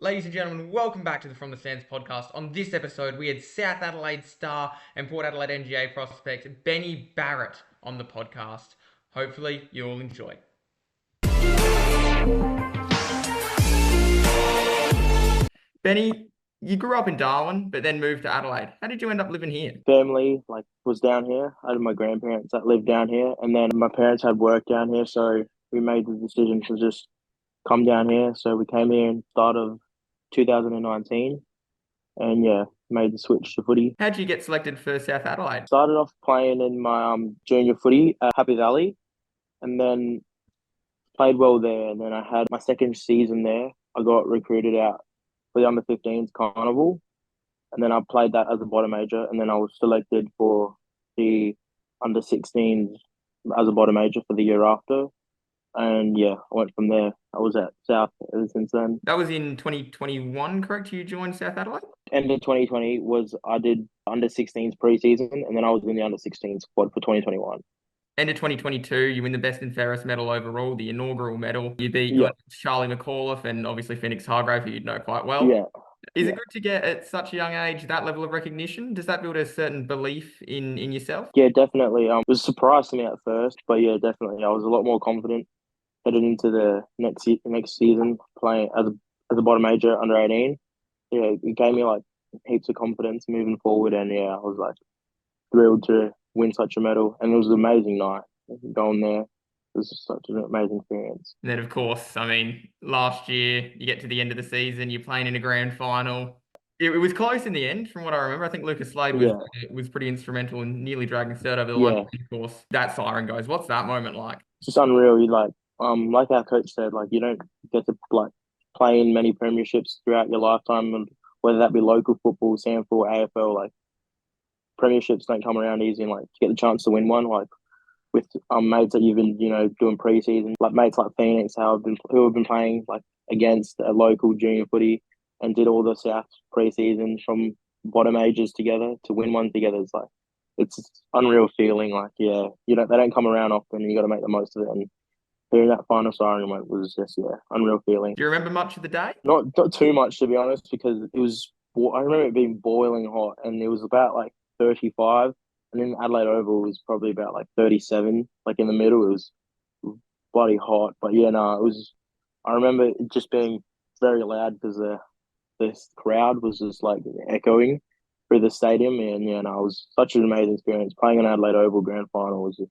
Ladies and gentlemen, welcome back to the From the Sands podcast. On this episode, we had South Adelaide star and Port Adelaide NGA prospect Benny Barrett on the podcast. Hopefully, you'll enjoy. Benny, you grew up in Darwin, but then moved to Adelaide. How did you end up living here? Family was down here. I had my grandparents that lived down here, and then my parents had work down here, so we made the decision to just come down here. So we came here in start of 2019, and made the switch to footy. How'd you get selected for South Adelaide? Started off playing in my junior footy at Happy Valley, and then played well there. And then I had my second season there. I got recruited out for the under-15s carnival. And then I played that as a bottom major, and then I was selected for the under-16s as a bottom major for the year after. And I went from there. I was at South ever since then. That was in 2021, correct? You joined South Adelaide? End of 2020 I did under-16s preseason, and then I was in the under-16s squad for 2021. End of 2022, you win the Best in Fairest medal overall, the inaugural medal. You beat Charlie McAuliffe and obviously Phoenix Hargrave, who you'd know quite well. Yeah. Is it good to get at such a young age that level of recognition? Does that build a certain belief in yourself? Yeah, definitely. It was a surprise to me at first, but yeah, definitely. I was a lot more confident heading into the next season playing as a bottom major under 18. Yeah, it gave me heaps of confidence moving forward, and I was thrilled to win such a medal, and it was an amazing night going there. It was such an amazing experience. And then, of course, last year, you get to the end of the season, you're playing in a grand final. It was close in the end, from what I remember. I think Lucas Slade was pretty instrumental in nearly dragging Sturt over the line. Of course, that siren goes. What's that moment like? It's just unreal. You like our coach said, you don't get to play in many premierships throughout your lifetime, and whether that be local football, SANFL, AFL, premierships don't come around easy, and to get the chance to win one, with mates that you've been doing preseason, mates like Phoenix who have been playing against a local junior footy and did all the South preseason from bottom ages together to win one together. It's unreal feeling. They don't come around often, and you got to make the most of it. And hearing that final siren was just unreal feeling. Do you remember much of the day? Not too much, to be honest, because it was. I remember it being boiling hot, and it was about 35. And then Adelaide Oval was probably about 37. In the middle, it was bloody hot. But it was. I remember it just being very loud because this crowd was just echoing through the stadium, and it was such an amazing experience playing an Adelaide Oval grand final. Was just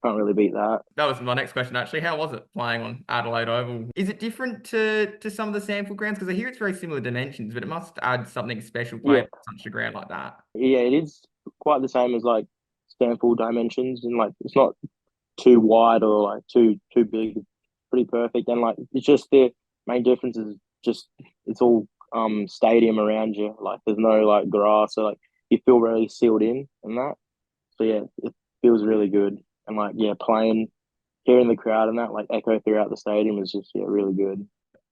can't really beat that. That was my next question, actually. How was it playing on Adelaide Oval? Is it different to some of the SANFL grounds? Because I hear it's very similar dimensions, but it must add something special playing on such a ground like that. Yeah, it is quite the same as SANFL dimensions, and it's not too wide or too big. It's pretty perfect, and it's just the main difference is just it's all stadium around you. There's no grass, so you feel really sealed in and that. So it feels really good. And playing, hearing the crowd and that echo throughout the stadium is just really good.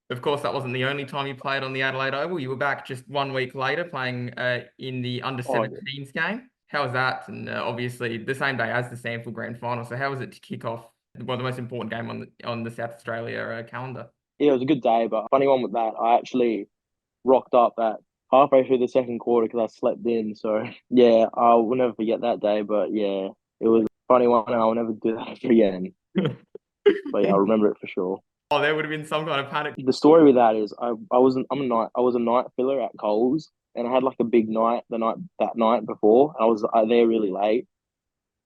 Of course, that wasn't the only time you played on the Adelaide Oval. You were back just 1 week later playing in the under-17s game. How was that? And obviously the same day as the SANFL Grand Final. So how was it to kick off the most important game on the South Australia calendar? Yeah, it was a good day, but funny one with that, I actually rocked up at halfway through the second quarter because I slept in. So I will never forget that day. But it was funny one, and I'll never do that again. But I remember it for sure. Oh, there would have been some kind of panic. The story with that is I was a night filler at Coles, and I had a big night that night before. I was there really late.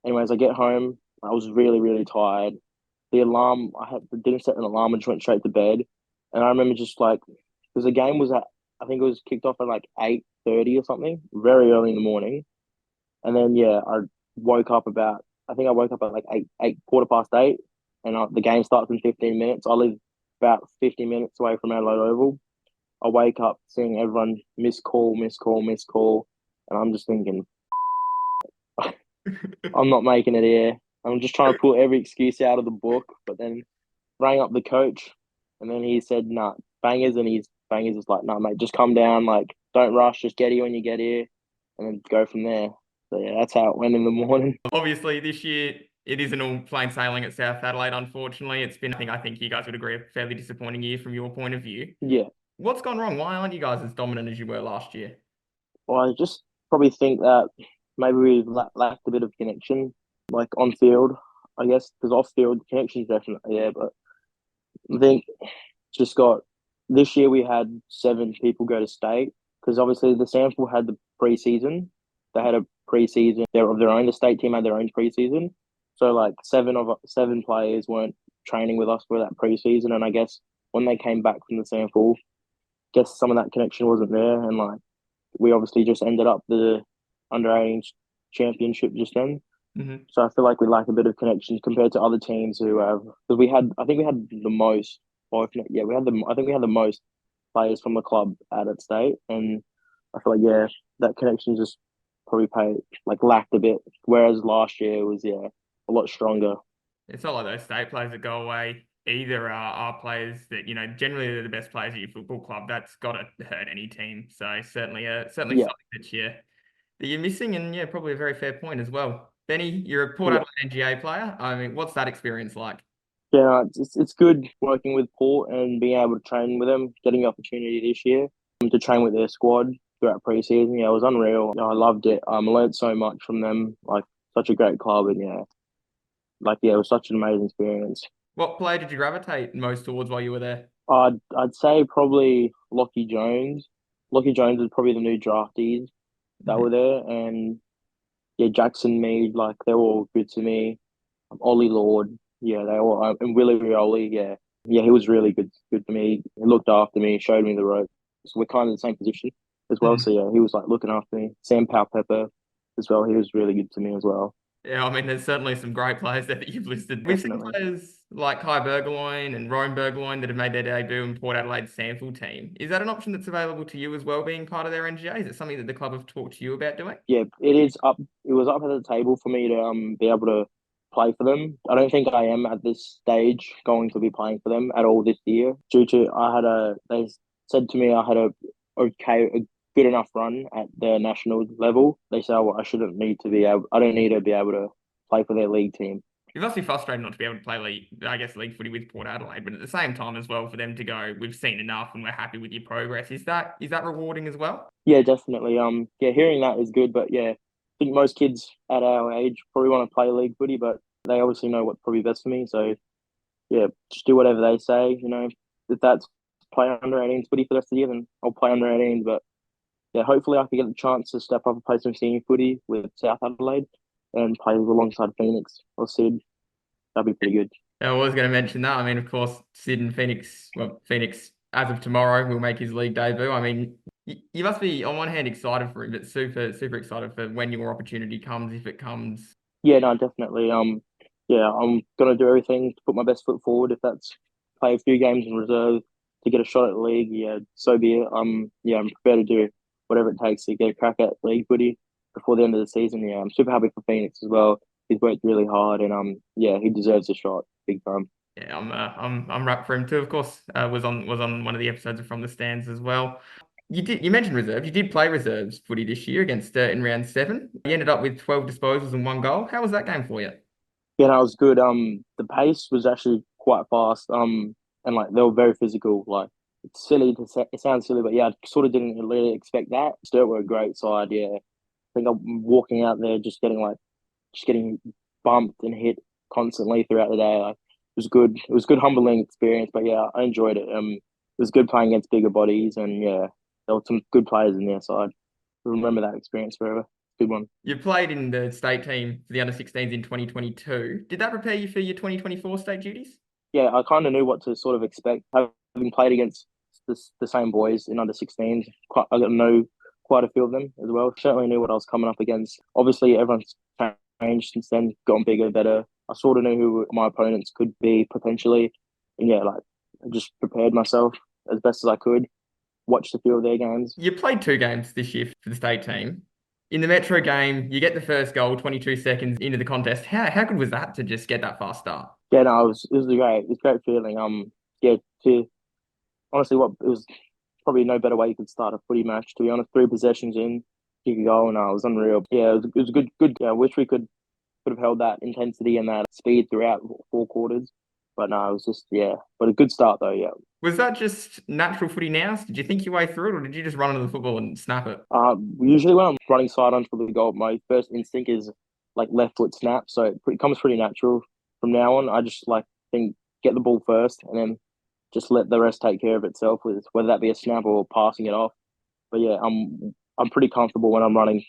Anyways, I get home. I was really, really tired. The alarm didn't set an alarm and just went straight to bed. And I remember just because the game was I think it was kicked off at 8:30 or something, very early in the morning. And then I woke up at 8:15, and the game starts in 15 minutes. I live about 50 minutes away from Adelaide Oval. I wake up seeing everyone miss call, and I'm just thinking, I'm not making it here. I'm just trying to pull every excuse out of the book, but then rang up the coach, and then he said, "Nah, bangers," and Bangers is "Nah, mate, just come down, don't rush, just get here when you get here, and then go from there." So that's how it went in the morning. Obviously, this year it isn't all plain sailing at South Adelaide. Unfortunately, it's been, I think you guys would agree, a fairly disappointing year from your point of view. Yeah. What's gone wrong? Why aren't you guys as dominant as you were last year? Well, I just probably think that maybe we've lacked a bit of connection, like on field, I guess, because off field connection's definitely there. But I think just got this year we had 7 people go to state because obviously the sample had the preseason. They had a preseason of their own. The state team had their own preseason, so like 7 players weren't training with us for that preseason. And I guess when they came back from the sample, guess some of that connection wasn't there, and like we obviously just ended up the under 18 championship just then. Hmm. So I feel like we lack a bit of connection compared to other teams who have because I think we had the most, or if not, yeah, I think we had the most players from the club at state, and I feel like that connection just probably lacked a bit. Whereas last year was a lot stronger. It's not like those state players that go away either are players that, generally they're the best players at your football club. That's got to hurt any team. So certainly Yeah, something that you're missing, and yeah, probably a very fair point as well. Benny, you're a Port yeah, Adelaide NGA player. I mean, what's that experience like? yeah. No, it's good working with Port and being able to train with them. Getting the opportunity this year to train with their squad throughout preseason, it was unreal. I loved it. I learned so much from them. Like such a great club, and it was such an amazing experience. What player did you gravitate most towards while you were there? I'd say probably Lockie Jones. Lockie Jones is probably the new draftees that Mhm. were there, and yeah, Jackson Mead, like they were all good to me. Ollie Lord, yeah, they all and Willie Rioli, yeah, he was really good to me. He looked after me, showed me the ropes. So we're kind of the same position as well. So Mhm. yeah, he was like looking after me. Sam Powell Pepper as well. He was really good to me as well. Yeah, I mean, there's certainly some great players there that you've listed. We've seen Definitely. players like Kai Bergerloin and Rome Bergerloin that have made their debut in Port Adelaide's sample team. Is that an option that's available to you as well, being part of their NGA? Is it something that the club have talked to you about doing? Yeah, it is up. It was up at the table for me to be able to play for them. I don't think I am at this stage going to be playing for them at all this year due to they said to me I had a good enough run at the national level. They said I shouldn't need to be able. I don't need to be able to play for their league team. It must be frustrating not to be able to play league footy with Port Adelaide, but at the same time as well for them to go, we've seen enough and we're happy with your progress. Is that rewarding as well? Yeah, definitely. Yeah, hearing that is good, but yeah, I think most kids at our age probably want to play league footy, but they obviously know what's probably best for me. So yeah, just do whatever they say. If that's play under 18s footy for the rest of the year, then I'll play under 18s. But yeah, hopefully I can get the chance to step up and play some senior footy with South Adelaide and play alongside Phoenix or Sid. That'd be pretty good. I was going to mention that. I mean, of course, Sid and Phoenix, well, Phoenix, as of tomorrow, will make his league debut. I mean, you must be, on one hand, excited for him, but super, super excited for when your opportunity comes, if it comes. Yeah, no, definitely. Yeah, I'm gonna do everything to put my best foot forward. If that's play a few games in reserve to get a shot at the league, yeah, so be it. Yeah, I'm prepared to do whatever it takes to get a crack at league footy before the end of the season. Yeah, I'm super happy for Phoenix as well. He's worked really hard, and yeah, he deserves a shot, big time. Yeah, I'm wrapped for him too. Of course, was on one of the episodes of From the Stands as well. You mentioned reserves. You did play reserves footy this year against Sturt in round 7. You ended up with 12 disposals and 1 goal. How was that game for you? Yeah, no, it was good. The pace was actually quite fast. And like they were very physical. Like it's silly to say, it sounds silly, but yeah, I sort of didn't really expect that. Sturt were a great side. Yeah, I think I'm walking out there just getting bumped and hit constantly throughout the day. Like it was good. It was a good humbling experience. But yeah, I enjoyed it. It was good playing against bigger bodies, and yeah, there were some good players in their side. I remember that experience forever. Good one. You played in the state team for the under 16s in 2022. Did that prepare you for your 2024 state duties? Yeah, I kind of knew what to sort of expect. Having played against the same boys in under 16s, I got to know quite a few of them as well. Certainly knew what I was coming up against. Obviously, everyone's changed since then, gotten bigger, better. I sort of knew who my opponents could be potentially. And yeah, like I just prepared myself as best as I could, watched a few of their games. You played 2 games this year for the state team. In the Metro game, you get the first goal 22 seconds into the contest. How good was that to just get that fast start? Yeah, no, it was a great feeling. Yeah, to honestly, what it was probably no better way you could start a footy match. To be honest, 3 possessions in, kick a goal, and it was unreal. Yeah, it was a good. Yeah, I wish we could have held that intensity and that speed throughout 4 quarters. But no, it was just, yeah. But a good start though, yeah. Was that just natural footy now? Did you think your way through it, or did you just run into the football and snap it? Usually when I'm running side on for the goal, my first instinct is like left foot snap. So it comes pretty natural from now on. I just like think get the ball first and then just let the rest take care of itself with whether that be a snap or passing it off. But yeah, I'm pretty comfortable when I'm running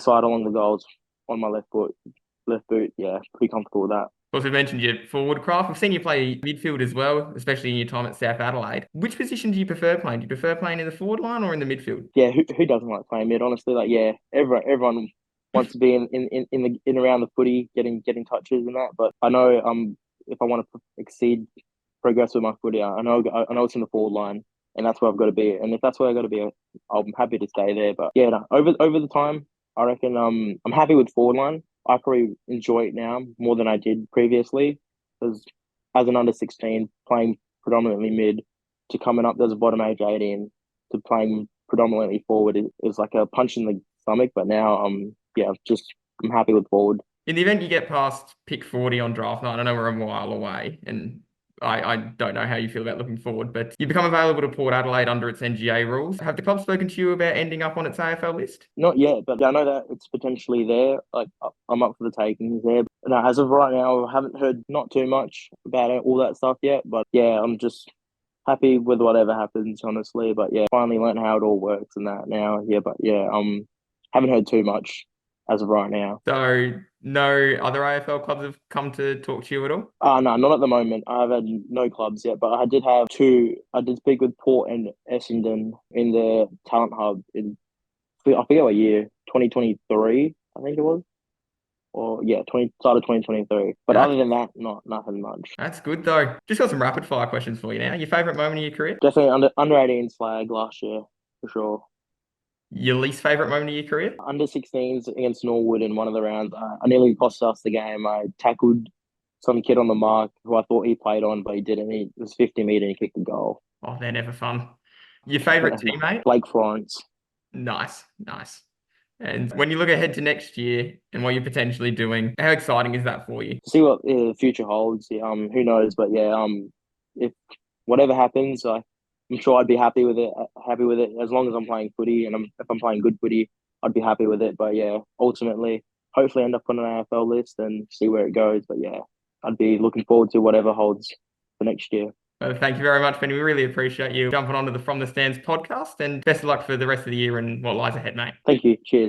side along the goals on my left boot. Yeah, pretty comfortable with that. Also mentioned your forward craft. We've seen you play midfield as well, especially in your time at South Adelaide. Which position do you prefer playing? Do you prefer playing in the forward line or in the midfield? Yeah, who doesn't like playing mid? Honestly, like yeah, everyone wants to be in around the footy, getting touches and that. But I know if I want to exceed progress with my footy, I know it's in the forward line, and that's where I've got to be. And if that's where I got to be, I'm happy to stay there. But yeah, no, over the time, I reckon I'm happy with forward line. I probably enjoy it now more than I did previously, because as an under 16 playing predominantly mid to coming up there's a bottom age 18 to playing predominantly forward is like a punch in the stomach. But now yeah, I'm happy with forward. In the event you get past pick 40 on draft night, I know we're a mile away, and I don't know how you feel about looking forward, but you become available to Port Adelaide under its NGA rules. Have the club spoken to you about ending up on its AFL list? Not yet, but I know that it's potentially there. Like I'm up for the taking there. But no, as of right now, I haven't heard not too much about it, all that stuff yet. But yeah, I'm just happy with whatever happens, honestly. But yeah, finally learned how it all works and that now. Yeah, but yeah, haven't heard too much as of right now. So no other AFL clubs have come to talk to you at all? No, not at the moment. I've had no clubs yet, but I did have two. I did speak with Port and Essendon in the talent hub I forget what year, 2023, I think it was. Or yeah, start of 2023. But Yeah, other than that, nothing much. that's good though. Just got some rapid fire questions for you now. Your favourite moment of your career? Definitely under 18 flag last year for sure. Your least favourite moment of your career? Under 16s against Norwood in one of the rounds, I nearly cost us the game. I tackled some kid on the mark who I thought he played on, but he didn't. It was 50 meter and he kicked the goal. Oh, they're never fun. Your favourite teammate? Blake Florence. Nice, nice. And when you look ahead to next year and what you're potentially doing, how exciting is that for you? See what the future holds. Who knows? But yeah, if whatever happens, I'm sure I'd be happy with it. Happy with it as long as I'm playing footy, and if I'm playing good footy, I'd be happy with it. But yeah, ultimately, hopefully, end up on an AFL list and see where it goes. But yeah, I'd be looking forward to whatever holds for next year. Well, thank you very much, Benny. We really appreciate you jumping onto the From the Stands podcast, and best of luck for the rest of the year and what lies ahead, mate. Thank you. Cheers.